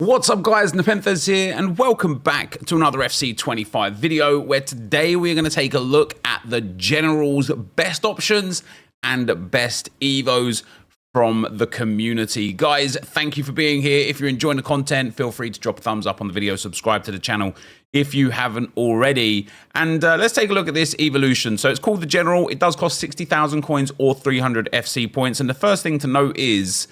What's up guys, NepentheZ here and welcome back to another FC25 video where today we're going to take a look at the General's best options and best Evos from the community. Guys, thank you for being here. If you're enjoying the content, feel free to drop a thumbs up on the video, subscribe to the channel if you haven't already. And let's take a look at this evolution. So it's called the General. It does cost 60,000 coins or 300 FC points. And the first thing to note is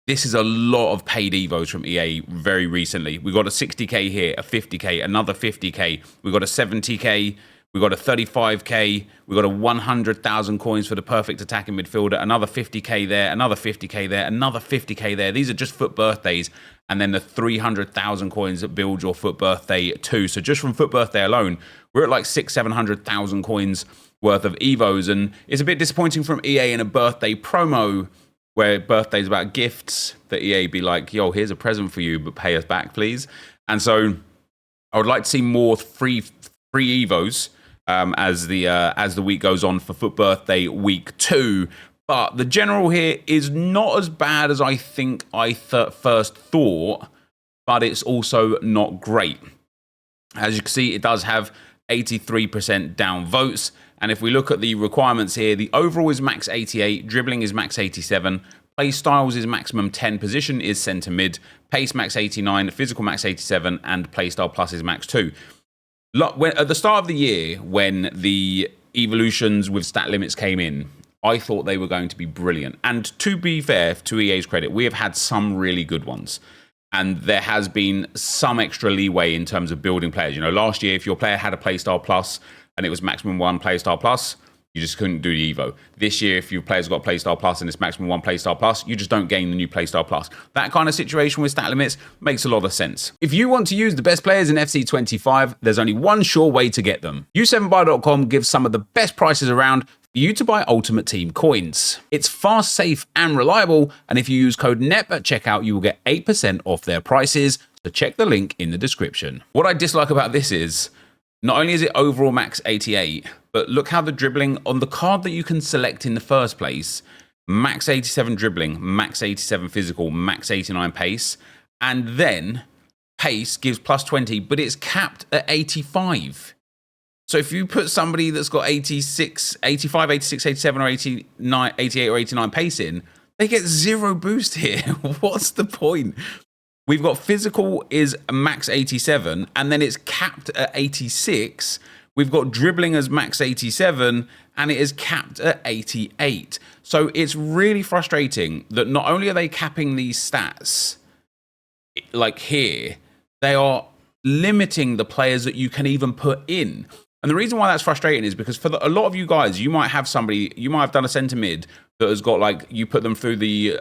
this is a lot of paid Evos from EA very recently. We got a 60k here, a 50k, another 50k. We got a 70k. We got a 35k. We got a 100,000 coins for the perfect attacking midfielder. Another 50k there, another 50k there, another 50k there. These are just FUT birthdays. And then the 300,000 coins that build your FUT birthday too. So just from FUT birthday alone, we're at like 700,000 coins worth of Evos. And it's a bit disappointing from EA in a birthday promo where birthday's about gifts, that EA be like, yo, here's a present for you, but pay us back, please. And so I would like to see more free Evos as the week goes on for FUT birthday week 2. But the General here is not as bad as I think I first thought, but it's also not great. As you can see, it does have 83% down votes. And if we look at the requirements here, the overall is max 88, dribbling is max 87, play styles is maximum 10, position is centre mid, pace max 89, physical max 87, and play style plus is max 2. At the start of the year, when the evolutions with stat limits came in, I thought they were going to be brilliant. And to be fair, to EA's credit, we have had some really good ones. And there has been some extra leeway in terms of building players. You know, last year, if your player had a playstyle plus and it was maximum 1 playstyle plus, you just couldn't do the Evo. This year, if your player's got playstyle plus and it's maximum 1 playstyle plus, you just don't gain the new playstyle plus. That kind of situation with stat limits makes a lot of sense. If you want to use the best players in FC25, there's only one sure way to get them. U7buy.com gives some of the best prices around for you to buy Ultimate Team coins. It's fast, safe, and reliable, and if you use code NEP at checkout, you will get 8% off their prices, so check the link in the description. What I dislike about this is, not only is it overall max 88, but look how the dribbling on the card that you can select in the first place, max 87 dribbling, max 87 physical, max 89 pace, and then pace gives plus 20, but it's capped at 85. So if you put somebody that's got 86, 85, 86, 87, or 89, 88 or 89 pace in, they get 0 boost here. What's the point? We've got physical is max 87, and then it's capped at 86. We've got dribbling as max 87, and it is capped at 88. So it's really frustrating that not only are they capping these stats, like here, they are limiting the players that you can even put in. And the reason why that's frustrating is because for a lot of you guys, you might have somebody, you might have done a centre mid that has got like, you put them through the,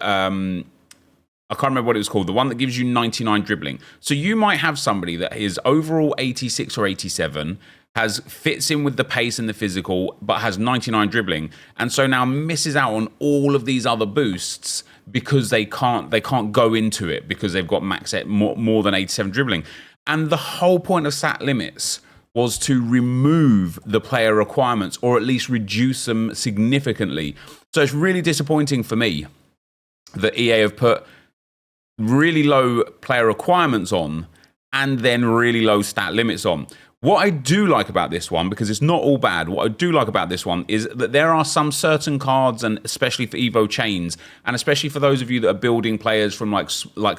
I can't remember what it was called, the one that gives you 99 dribbling. So you might have somebody that is overall 86 or 87, fits in with the pace and the physical, but has 99 dribbling, and so now misses out on all of these other boosts because they can't go into it because they've got max more than 87 dribbling. And the whole point of stat limits was to remove the player requirements or at least reduce them significantly. So it's really disappointing for me that EA have put really low player requirements on and then really low stat limits on. What I do like about this one, because it's not all bad, what I do like about this one is that there are some certain cards, and especially for Evo chains, and especially for those of you that are building players from like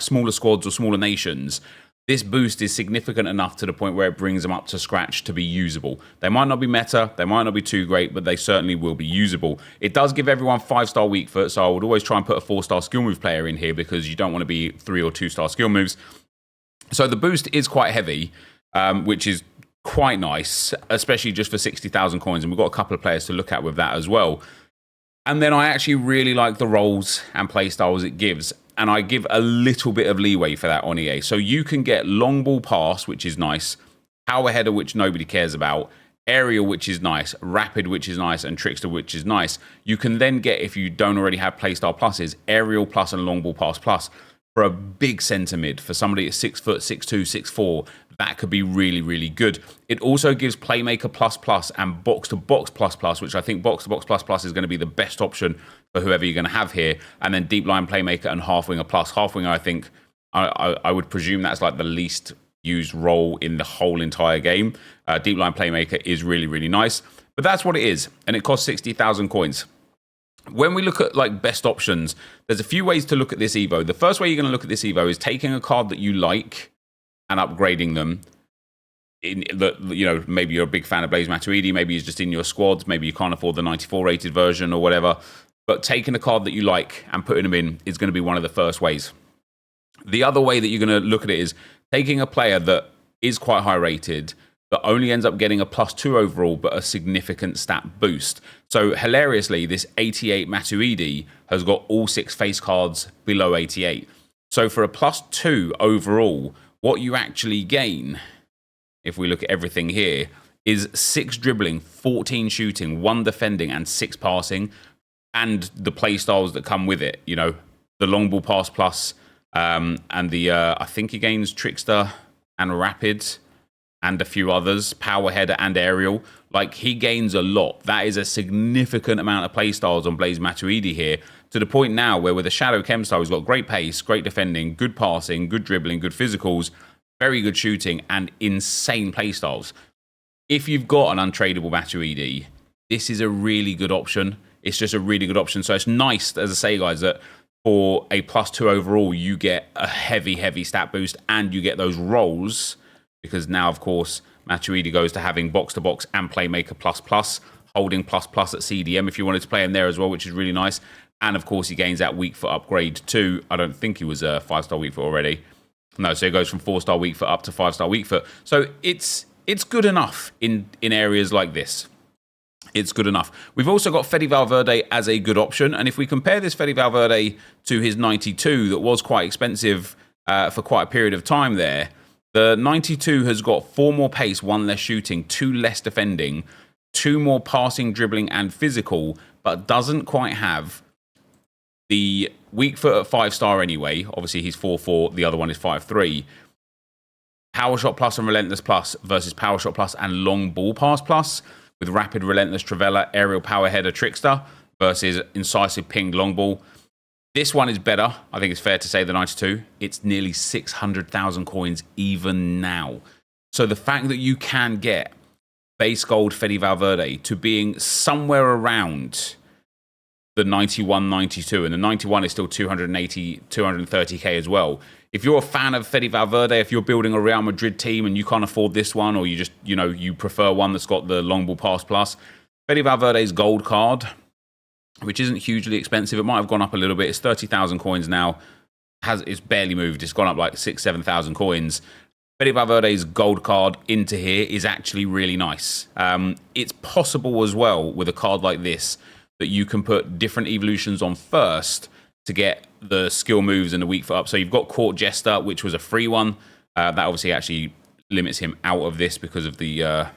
smaller squads or smaller nations, this boost is significant enough to the point where it brings them up to scratch to be usable. They might not be meta, they might not be too great, but they certainly will be usable. It does give everyone 5-star weak foot, so I would always try and put a 4-star skill move player in here because you don't want to be 3 or 2-star skill moves. So the boost is quite heavy, which is quite nice, especially just for 60,000 coins, and we've got a couple of players to look at with that as well. And then I actually really like the roles and play styles it gives. And I give a little bit of leeway for that on EA. So you can get long ball pass, which is nice, power header, which nobody cares about, aerial, which is nice, rapid, which is nice, and trickster, which is nice. You can then get, if you don't already have playstyle pluses, aerial plus and long ball pass plus for a big centre mid. For somebody at 6 foot, 6'2", 6'4", that could be really, really good. It also gives Playmaker plus plus and box to box plus plus, which I think box to box plus plus is going to be the best option for whoever you're going to have here. And then deep line Playmaker and half winger plus. Half winger, I think I would presume that's like the least used role in the whole entire game. Deep line playmaker is really, really nice. But that's what it is. And it costs 60,000 coins. When we look at like best options, there's a few ways to look at this Evo. The first way you're going to look at this Evo is taking a card that you like and upgrading them. Maybe you're a big fan of Blaise Matuidi, maybe he's just in your squads, maybe you can't afford the 94 rated version or whatever, but taking a card that you like and putting them in is going to be one of the first ways. The other way that you're going to look at it is taking a player that is quite high rated, but only ends up getting a +2 overall, but a significant stat boost. So hilariously, this 88 Matuidi has got all 6 face cards below 88. So for a +2 overall, what you actually gain, if we look at everything here, is 6 dribbling, 14 shooting, 1 defending, and 6 passing, and the play styles that come with it. You know, the long ball pass plus, and the I think he gains trickster and rapid, and a few others, power header and aerial. Like, he gains a lot. That is a significant amount of play styles on Blaise Matuidi here, to the point now where with a shadow chem style, he's got great pace, great defending, good passing, good dribbling, good physicals, very good shooting, and insane playstyles. If you've got an untradeable Matuidi, this is a really good option. It's just a really good option. So it's nice, as I say, guys, that for a +2 overall, you get a heavy, heavy stat boost, and you get those rolls, because now, of course, Matuidi goes to having box-to-box and playmaker ++, holding ++ at CDM if you wanted to play him there as well, which is really nice. And, of course, he gains that weak foot upgrade too. I don't think he was a 5-star weak foot already. No, so it goes from 4-star weak foot up to 5-star weak foot. So it's good enough in areas like this. It's good enough. We've also got Fede Valverde as a good option. And if we compare this Fede Valverde to his 92 that was quite expensive for quite a period of time there, the 92 has got 4 more pace, 1 less shooting, 2 less defending, 2 more passing, dribbling, and physical, but doesn't quite have the weak foot at 5-star anyway. Obviously, he's 4-4. The other one is 5-3. Power shot plus and relentless plus versus power shot plus and long ball pass plus, with rapid relentless Travella, aerial power header trickster versus incisive ping long ball. This one is better. I think it's fair to say the 92. It's nearly 600,000 coins even now. So the fact that you can get base gold Fede Valverde to being somewhere around the 91, 92, and the 91 is still 280, 230k as well. If you're a fan of Fede Valverde, if you're building a Real Madrid team and you can't afford this one, or you just, you prefer one that's got the long ball pass plus, Fede Valverde's gold card, which isn't hugely expensive. It might have gone up a little bit. It's 30,000 coins now. It's barely moved. It's gone up like 6,000, 7,000 coins. Fede Valverde's gold card into here is actually really nice. It's possible as well with a card like this that you can put different evolutions on first to get the skill moves and the weak foot up. So you've got Court Jester, which was a free one. That obviously actually limits him out of this because of the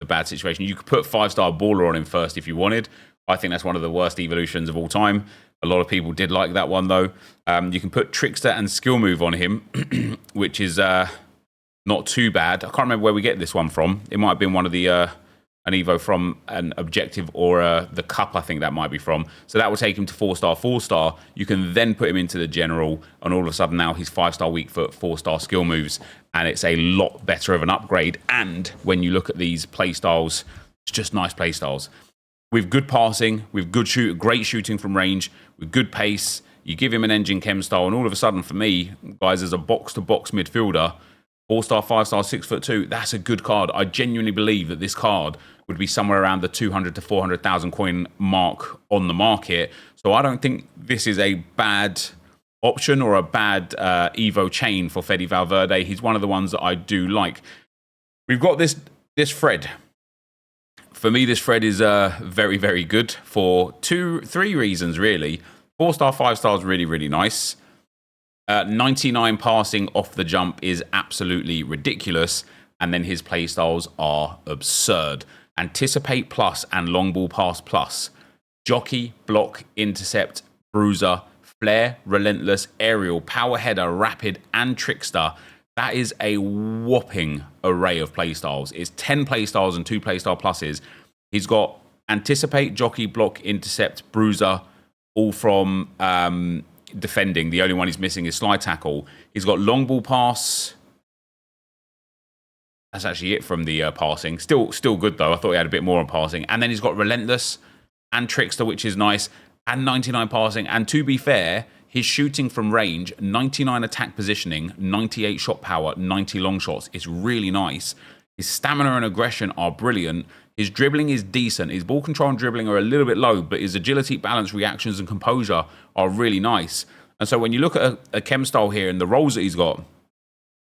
bad situation. You could put 5-star Baller on him first if you wanted. I think that's one of the worst evolutions of all time. A lot of people did like that one, though. You can put Trickster and Skill Move on him, which is not too bad. I can't remember where we get this one from. It might have been one of the an Evo from an Objective or the Cup, I think that might be from. So that will take him to 4-star, 4-star. You can then put him into the General, and all of a sudden now he's 5-star weak foot, 4-star skill moves, and it's a lot better of an upgrade. And when you look at these play styles, it's just nice play styles. With good passing, with great shooting from range, with good pace, you give him an engine chem style, and all of a sudden, for me, guys, as a box-to-box midfielder, 4-star, 5-star, 6'2", that's a good card. I genuinely believe that this card would be somewhere around the 200 to 400,000 coin mark on the market. So I don't think this is a bad option or a bad Evo chain for Fede Valverde. He's one of the ones that I do like. We've got this Fred. For me, this Fred is very, very good for 3 reasons, really. 4-star, 5-star is really, really nice. 99 passing off the jump is absolutely ridiculous. And then his playstyles are absurd. Anticipate plus and long ball pass plus. Jockey, block, intercept, bruiser, flare, relentless, aerial, power header, rapid, and trickster. That is a whopping array of playstyles. It's 10 playstyles and 2 playstyle pluses. He's got anticipate, jockey, block, intercept, bruiser, all from defending. The only one he's missing is slide tackle. He's got long ball pass. That's actually it from the passing. Still good, though. I thought he had a bit more on passing. And then he's got relentless and trickster, which is nice, and 99 passing. And to be fair, his shooting from range, 99 attack positioning, 98 shot power, 90 long shots. It's really nice. His stamina and aggression are brilliant. His dribbling is decent. His ball control and dribbling are a little bit low, but his agility, balance, reactions, and composure are really nice. And so when you look at a chem style here and the roles that he's got,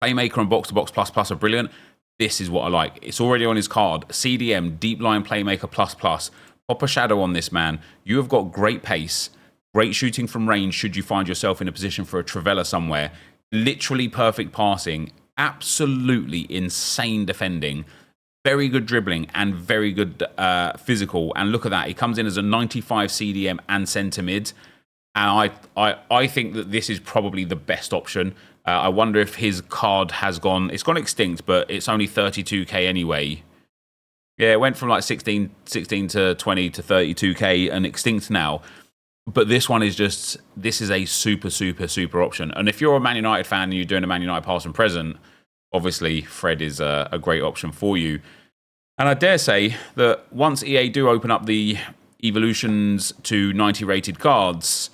playmaker and box-to-box plus are brilliant. This is what I like. It's already on his card. CDM, deep line playmaker plus. Pop a shadow on this man. You have got great pace, great shooting from range should you find yourself in a position for a Trivela somewhere. Literally perfect passing. Absolutely insane defending. Very good dribbling and very good physical. And look at that. He comes in as a 95 CDM and centre mid. And I think that this is probably the best option. I wonder if his card has gone... It's gone extinct, but it's only 32k anyway. Yeah, it went from like 16 to 20 to 32k and extinct now. But this one is just... This is a super option. And if you're a Man United fan and you're doing a Man United past and present, obviously Fred is a great option for you. And I dare say that once EA do open up the evolutions to 90 rated cards...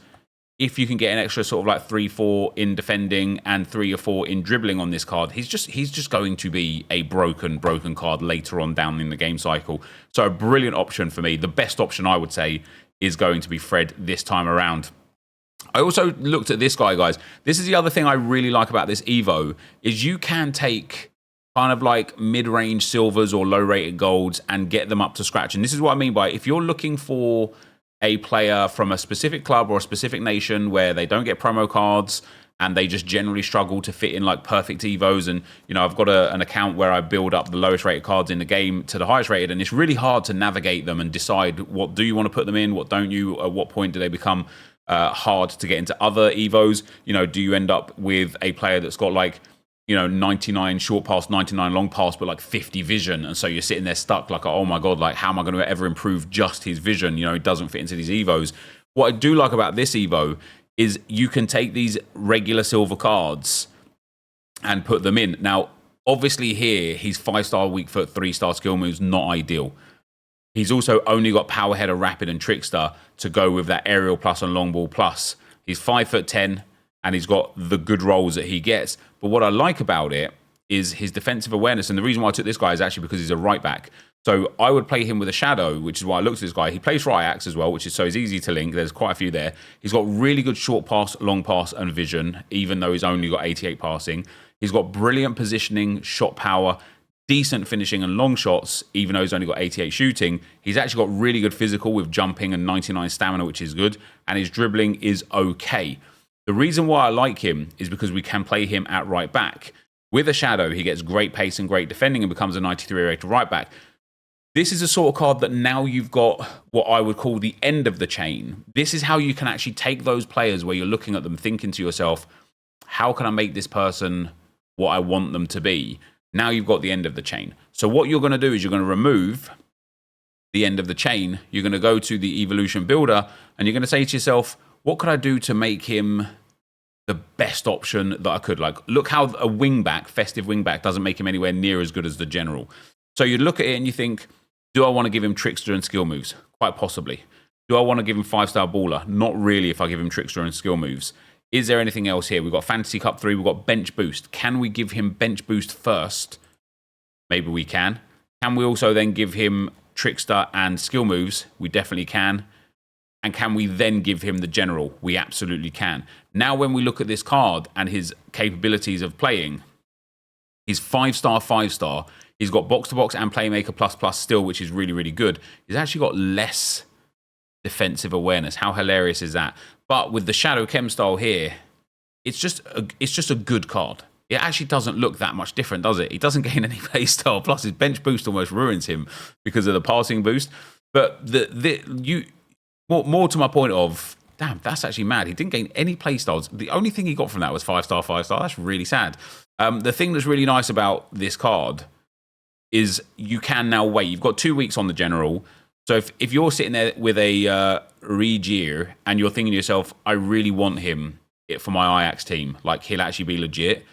If you can get an extra sort of like 3-4 in defending and 3 or 4 in dribbling on this card, he's just going to be a broken card later on down in the game cycle. So a brilliant option for me. The best option I would say is going to be Fred this time around. I also looked at this guy, guys. This is the other thing I really like about this Evo is you can take kind of like mid-range silvers or low-rated golds and get them up to scratch. And this is what I mean by if you're looking for a player from a specific club or a specific nation where they don't get promo cards and they just generally struggle to fit in like perfect evos. And, you know, I've got an account where I build up the lowest rated cards in the game to the highest rated. And it's really hard to navigate them and decide what do you want to put them in, what don't you, at what point do they become hard to get into other evos. You know, do you end up with a player that's got like, you know, 99 short pass, 99 long pass, but like 50 vision. And so you're sitting there stuck like, oh my God, like how am I going to ever improve just his vision? You know, it doesn't fit into these Evos. What I do like about this Evo is you can take these regular silver cards and put them in. Now, obviously here, he's 5-star weak foot, 3-star skill moves, not ideal. He's also only got power header, rapid and trickster to go with that aerial plus and long ball plus. He's 5'10", and he's got the good rolls that he gets. But what I like about it is his defensive awareness. And the reason why I took this guy is actually because he's a right back. So I would play him with a shadow, which is why I looked at this guy. He plays right axe as well, which is so he's easy to link. There's quite a few there. He's got really good short pass, long pass, and vision, even though he's only got 88 passing. He's got brilliant positioning, shot power, decent finishing and long shots, even though he's only got 88 shooting. He's actually got really good physical with jumping and 99 stamina, which is good. And his dribbling is okay. The reason why I like him is because we can play him at right back. With a shadow, he gets great pace and great defending and becomes a 93 rated right back. This is a sort of card that now you've got what I would call the end of the chain. This is how you can actually take those players where you're looking at them thinking to yourself, how can I make this person what I want them to be? Now you've got the end of the chain. So what you're going to do is you're going to remove the end of the chain. You're going to go to the evolution builder and you're going to say to yourself, what could I do to make him the best option that I could? Like, look how a wingback, festive wingback, doesn't make him anywhere near as good as the general. So you look at it and you think, do I want to give him trickster and skill moves? Quite possibly. Do I want to give him 5-star baller? Not really if I give him trickster and skill moves. Is there anything else here? We've got Fantasy Cup 3, we've got bench boost. Can we give him bench boost first? Maybe we can. Can we also then give him trickster and skill moves? We definitely can. And can we then give him the general? We absolutely can. Now, when we look at this card and his capabilities of playing, he's 5-star, 5-star. He's got box-to-box and playmaker plus still, which is really, really good. He's actually got less defensive awareness. How hilarious is that? But with the Shadow Chem style here, it's just a good card. It actually doesn't look that much different, does it? He doesn't gain any play style. Plus, his bench boost almost ruins him because of the passing boost. But more to my point of, damn, that's actually mad. He didn't gain any play styles. The only thing he got from that was 5-star, 5-star. That's really sad. The thing that's really nice about this card is you can now wait. You've got 2 weeks on the general. So if you're sitting there with a Regeer and you're thinking to yourself, I really want him for my Ajax team, like he'll actually be legit,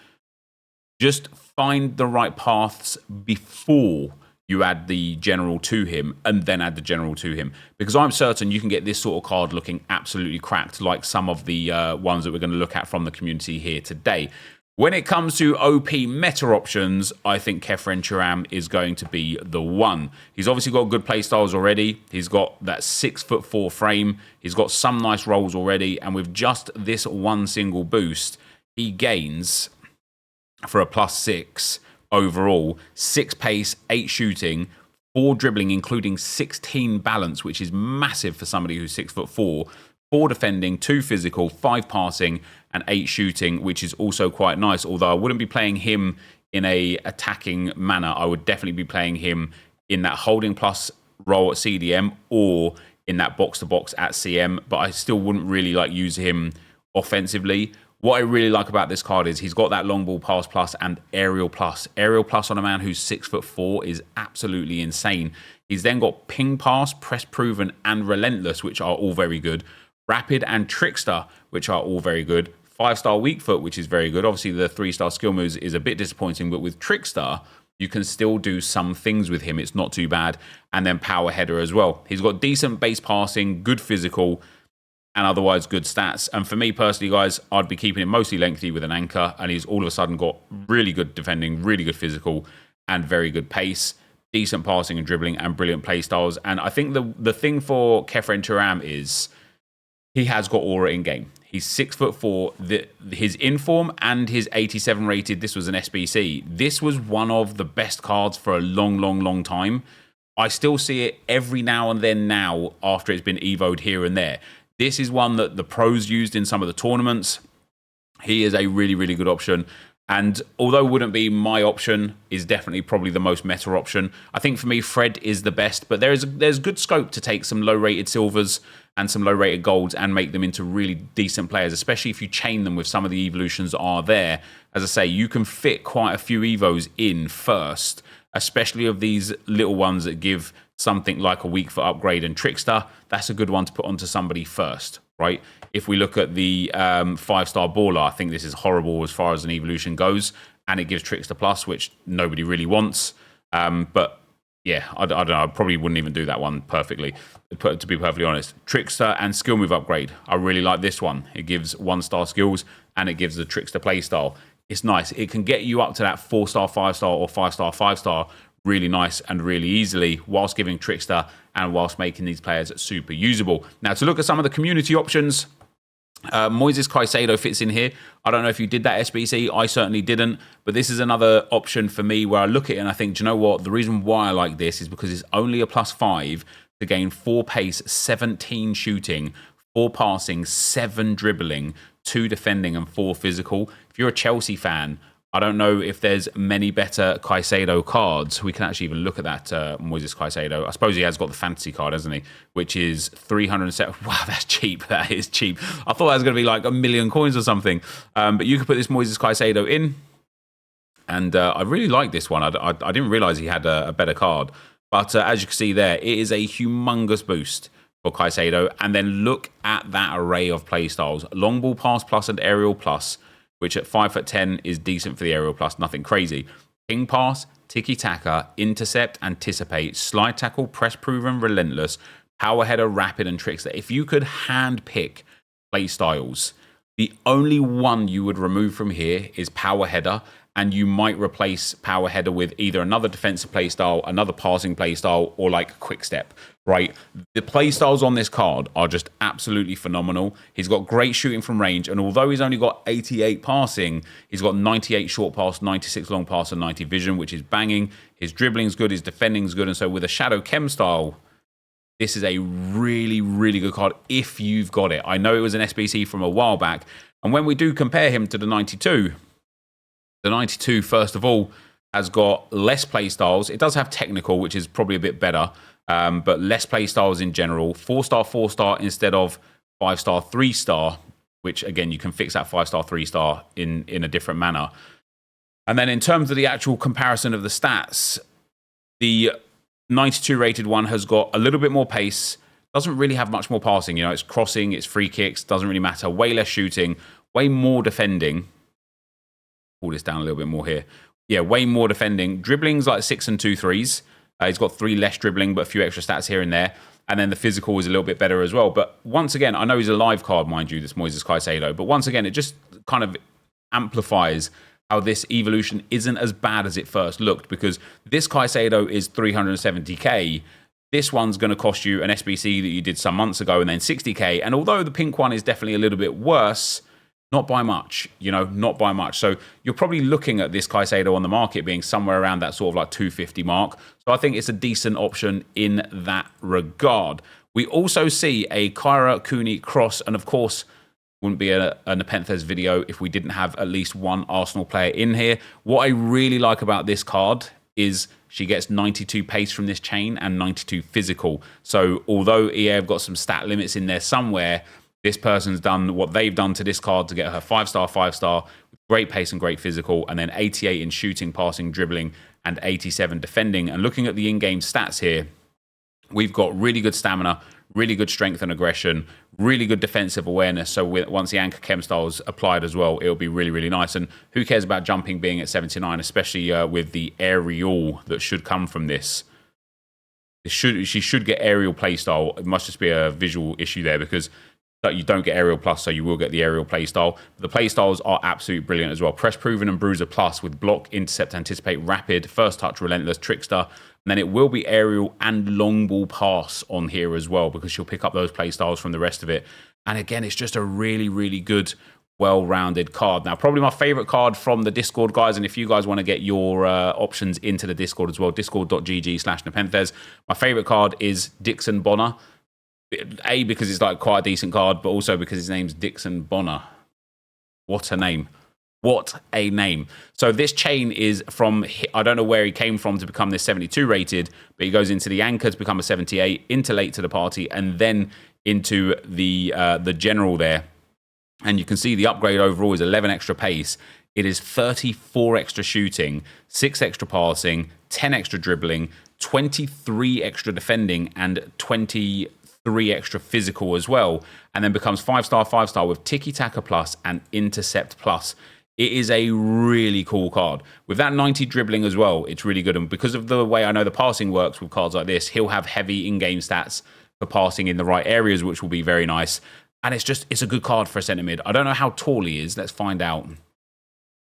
just find the right paths before you add the general to him and then add the general to him. Because I'm certain you can get this sort of card looking absolutely cracked like some of the ones that we're going to look at from the community here today. When it comes to OP meta options, I think Thuram is going to be the one. He's obviously got good playstyles already. He's got that 6'4" frame. He's got some nice rolls already. And with just this one single boost, he gains for a +6 overall, 6 pace, 8 shooting, 4 dribbling, including 16 balance, which is massive for somebody who's 6'4", 4 defending, 2 physical, 5 passing, and 8 shooting, which is also quite nice. Although I wouldn't be playing him in a attacking manner. I would definitely be playing him in that holding plus role at CDM or in that box-to-box at CM, but I still wouldn't really like use him offensively. What I really like about this card is he's got that long ball pass plus and aerial plus. Aerial plus on a man who's 6'4" is absolutely insane. He's then got ping pass, press proven, and relentless, which are all very good. Rapid and trickster, which are all very good. 5-star weak foot, which is very good. Obviously, the 3-star skill moves is a bit disappointing, but with trickster, you can still do some things with him. It's not too bad. And then power header as well. He's got decent base passing, good physical, and otherwise good stats. And for me personally, guys, I'd be keeping him mostly lengthy with an anchor, and he's all of a sudden got really good defending, really good physical, and very good pace, decent passing and dribbling, and brilliant play styles. And I think the thing for Thuram is he has got aura in game. He's 6'4". His inform and his 87 rated, this was an SBC. This was one of the best cards for a long time. I still see it every now and then now after it's been evoed here and there. This is one that the pros used in some of the tournaments. He is a really good option. And although wouldn't be my option, is definitely probably the most meta option. I think for me, Fred is the best, but there's good scope to take some low-rated silvers and some low-rated golds and make them into really decent players, especially if you chain them with some of the evolutions that are there. As I say, you can fit quite a few evos in first, especially of these little ones that give something like a weak foot upgrade and trickster. That's a good one to put onto somebody first, right? If we look at the 5-star baller, I think this is horrible as far as an evolution goes, and it gives trickster plus, which nobody really wants. But yeah, I don't know. I probably wouldn't even do that one perfectly, to be perfectly honest. Trickster and skill move upgrade. I really like this one. It gives 1-star skills and it gives the trickster playstyle. It's nice. It can get you up to that 4-star, 5-star or 5-star, 5-star really nice and really easily, whilst giving trickster and whilst making these players super usable. Now, to look at some of the community options, Moises Caicedo fits in here. I don't know if you did that SBC. I certainly didn't. But this is another option for me where I look at it and I think, do you know what? The reason why I like this is because it's only a +5 to gain 4 pace, 17 shooting, 4 passing, 7 dribbling, 2 defending, and 4 physical. If you're a Chelsea fan, I don't know if there's many better Caicedo cards. We can actually even look at that Moises Caicedo. I suppose he has got the fantasy card, hasn't he? Which is 307. Wow, that's cheap. That is cheap. I thought that was going to be like 1,000,000 coins or something. But you could put this Moises Caicedo in. And I really like this one. I didn't realize he had a better card. But as you can see there, it is a humongous boost for Caicedo. And then look at that array of playstyles. Long ball pass plus and aerial plus, which at 5'10" is decent for the aerial plus, nothing crazy. Ping pass, tiki-taka, intercept, anticipate, slide tackle, press proven, relentless, power header, rapid, and trickster. If you could hand pick play styles, the only one you would remove from here is power header, and you might replace power header with either another defensive playstyle, another passing playstyle, or like quick step, right? The playstyles on this card are just absolutely phenomenal. He's got great shooting from range, and although he's only got 88 passing, he's got 98 short pass, 96 long pass, and 90 vision, which is banging. His dribbling's good, his defending's good, and so with a Shadow Chem style, this is a really good card if you've got it. I know it was an SBC from a while back, and when we do compare him to the 92, the 92, first of all, has got less playstyles. It does have technical, which is probably a bit better, but less playstyles in general. 4-star, 4-star instead of 5-star, 3-star, which, again, you can fix that 5-star, 3-star in a different manner. And then in terms of the actual comparison of the stats, the 92 rated one has got a little bit more pace, doesn't really have much more passing. You know, it's crossing, it's free kicks, doesn't really matter. Way less shooting, way more defending. Pull this down a little bit more here. Yeah, way more defending. Dribbling's like 6 and 2 threes. He's got 3 less dribbling, but a few extra stats here and there. And then the physical is a little bit better as well. But once again, I know he's a live card, mind you, this Moises Caicedo. But once again, it just kind of amplifies how this evolution isn't as bad as it first looked, because this Caicedo is 370k. This one's going to cost you an SBC that you did some months ago and then 60k. And although the pink one is definitely a little bit worse, not by much, you know, not by much. So you're probably looking at this Caicedo on the market being somewhere around that sort of like 250 mark. So I think it's a decent option in that regard. We also see a Kyra Cooney cross, and of course, wouldn't be a NepentheZ video if we didn't have at least one Arsenal player in here. What I really like about this card is she gets 92 pace from this chain and 92 physical. So although EA have got some stat limits in there somewhere, this person's done what they've done to this card to get her 5-star, 5-star, with great pace and great physical, and then 88 in shooting, passing, dribbling, and 87 defending. And looking at the in-game stats here, we've got really good stamina, really good strength and aggression, really good defensive awareness. So once the anchor chem style is applied as well, it'll be really, really nice. And who cares about jumping being at 79, especially with the aerial that should come from this. She should get aerial playstyle. It must just be a visual issue there, because you don't get aerial plus, so you will get the aerial playstyle. The playstyles are absolutely brilliant as well. Press proven and bruiser plus with block, intercept, anticipate, rapid, first touch, relentless, trickster. And then it will be aerial and long ball pass on here as well, because she'll pick up those playstyles from the rest of it. And again, it's just a really, really good, well-rounded card. Now, probably my favorite card from the Discord, guys, and if you guys want to get your options into the Discord as well, discord.gg/NepentheZ. My favorite card is Dixon Bonner. A, because it's like quite a decent card, but also because his name's Dixon Bonner. What a name. What a name. So this chain is from, I don't know where he came from to become this 72 rated, but he goes into the anchor to become a 78, into late to the party, and then into the general there. And you can see the upgrade overall is 11 extra pace. It is 34 extra shooting, 6 extra passing, 10 extra dribbling, 23 extra defending, and 23 extra physical as well. And then becomes 5-star, 5-star with tiki-taka plus and intercept plus. It is a really cool card. With that 90 dribbling as well, it's really good. And because of the way I know the passing works with cards like this, he'll have heavy in-game stats for passing in the right areas, which will be very nice. And it's a good card for a centre mid. I don't know how tall he is. Let's find out.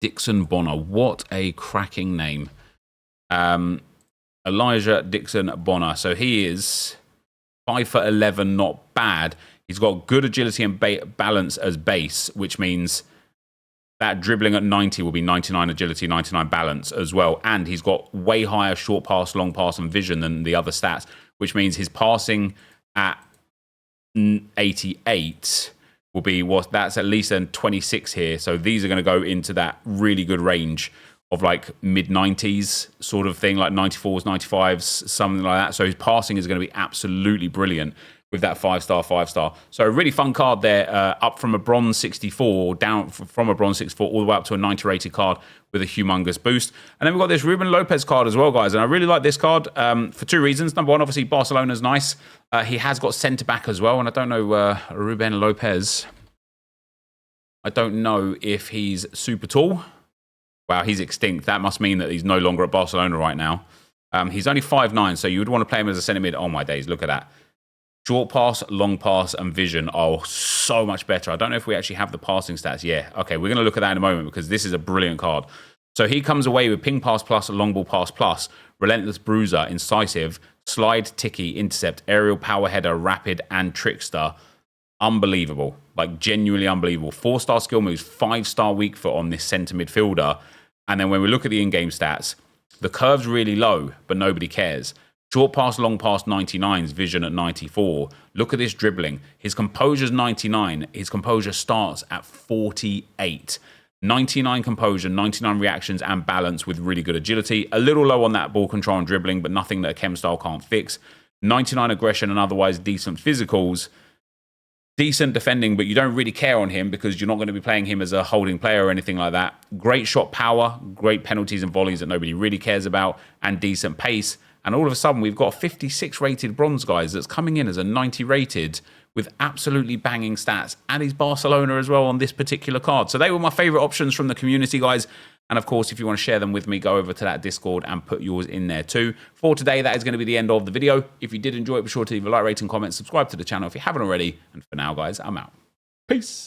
Dixon Bonner. What a cracking name. Elijah Dixon Bonner. So he is 5'11", not bad. He's got good agility and balance as base, which means that dribbling at 90 will be 99 agility, 99 balance as well. And he's got way higher short pass, long pass, and vision than the other stats, which means his passing at 88 will be what, that's at least a 26 here. So these are going to go into that really good range of like mid-90s sort of thing, like 94s, 95s, something like that. So his passing is going to be absolutely brilliant with that 5-star, 5-star. So a really fun card there, up from a bronze 64, down from a bronze 64, all the way up to a 90 rated card with a humongous boost. And then we've got this Ruben Lopez card as well, guys. And I really like this card for 2 reasons. Number one, obviously, Barcelona's nice. He has got centre-back as well. And I don't know, Ruben Lopez, I don't know if he's super tall. Wow, he's extinct. That must mean that he's no longer at Barcelona right now. He's only 5'9", so you would want to play him as a centre mid. Oh, my days, look at that. Short pass, long pass, and vision are so much better. I don't know if we actually have the passing stats. Yeah, okay, we're going to look at that in a moment because this is a brilliant card. So he comes away with ping pass plus, long ball pass plus, relentless bruiser, incisive, slide, ticky, intercept, aerial power header, rapid, and trickster. Unbelievable. Like, genuinely unbelievable. 4-star skill moves, 5-star weak foot on this centre midfielder. And then when we look at the in-game stats, the curve's really low, but nobody cares. Short pass, long pass, 99s, vision at 94. Look at this dribbling. His composure's 99. His composure starts at 48. 99 composure, 99 reactions and balance with really good agility. A little low on that ball control and dribbling, but nothing that a chem style can't fix. 99 aggression and otherwise decent physicals. Decent defending, but you don't really care on him because you're not going to be playing him as a holding player or anything like that. Great shot power, great penalties and volleys that nobody really cares about, and decent pace. And all of a sudden, we've got a 56 rated bronze, guys, that's coming in as a 90 rated with absolutely banging stats. And he's Barcelona as well on this particular card. So they were my favorite options from the community, guys. And of course, if you want to share them with me, go over to that Discord and put yours in there too. For today, that is going to be the end of the video. If you did enjoy it, be sure to leave a like, rating, comment, subscribe to the channel if you haven't already. And for now, guys, I'm out. Peace.